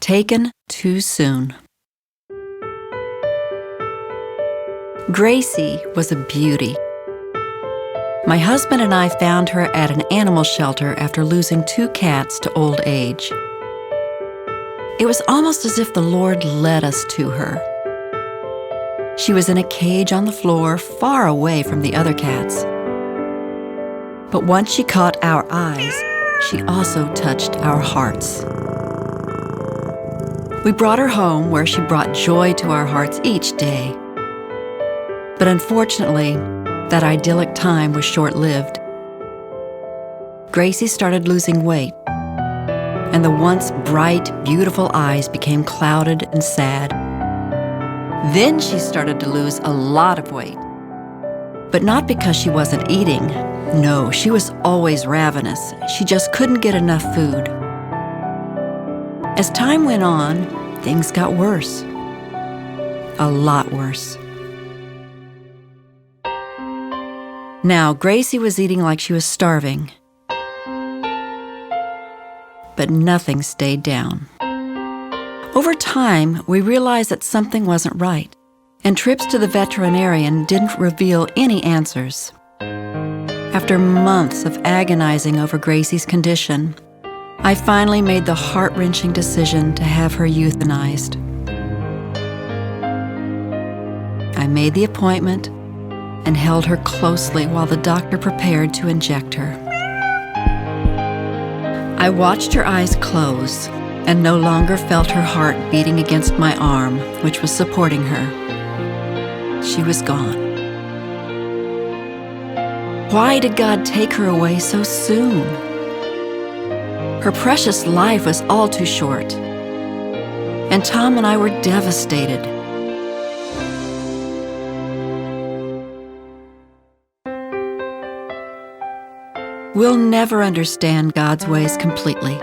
Taken too soon. Gracie was a beauty. My husband and I found her at an animal shelter after losing 2 cats to old age. It was almost as if the Lord led us to her. She was in a cage on the floor, far away from the other cats. But once she caught our eyes, she also touched our hearts. We brought her home, where she brought joy to our hearts each day. But unfortunately, that idyllic time was short-lived. Gracie started losing weight, and the once bright, beautiful eyes became clouded and sad. Then she started to lose a lot of weight. But not because she wasn't eating. No, she was always ravenous. She just couldn't get enough food. As time went on, things got worse. A lot worse. Now, Gracie was eating like she was starving. But nothing stayed down. Over time, we realized that something wasn't right, and trips to the veterinarian didn't reveal any answers. After months of agonizing over Gracie's condition, I finally made the heart-wrenching decision to have her euthanized. I made the appointment and held her closely while the doctor prepared to inject her. I watched her eyes close and no longer felt her heart beating against my arm, which was supporting her. She was gone. Why did God take her away so soon? Her precious life was all too short, and Tom and I were devastated. We'll never understand God's ways completely.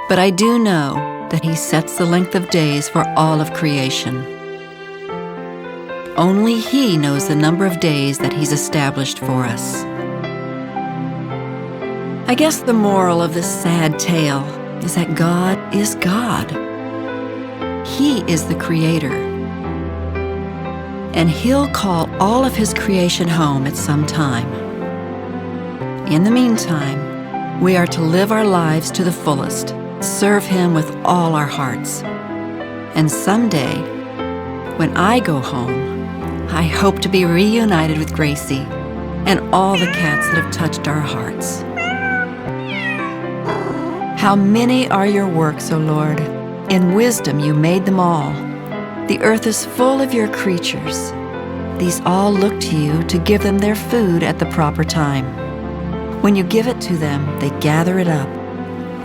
But I do know that He sets the length of days for all of creation. Only He knows the number of days that He's established for us. I guess the moral of this sad tale is that God is God. He is the Creator. And He'll call all of His creation home at some time. In the meantime, we are to live our lives to the fullest, serve Him with all our hearts. And someday, when I go home, I hope to be reunited with Gracie and all the cats that have touched our hearts. How many are your works, O Lord? In wisdom you made them all. The earth is full of your creatures. These all look to you to give them their food at the proper time. When you give it to them, they gather it up.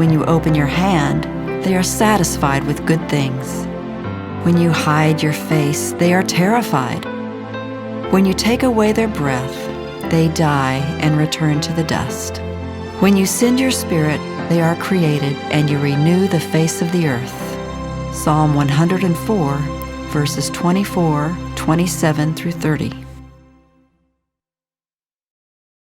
When you open your hand, they are satisfied with good things. When you hide your face, they are terrified. When you take away their breath, they die and return to the dust. When you send your Spirit, they are created, and you renew the face of the earth. Psalm 104, verses 24, 27 through 30.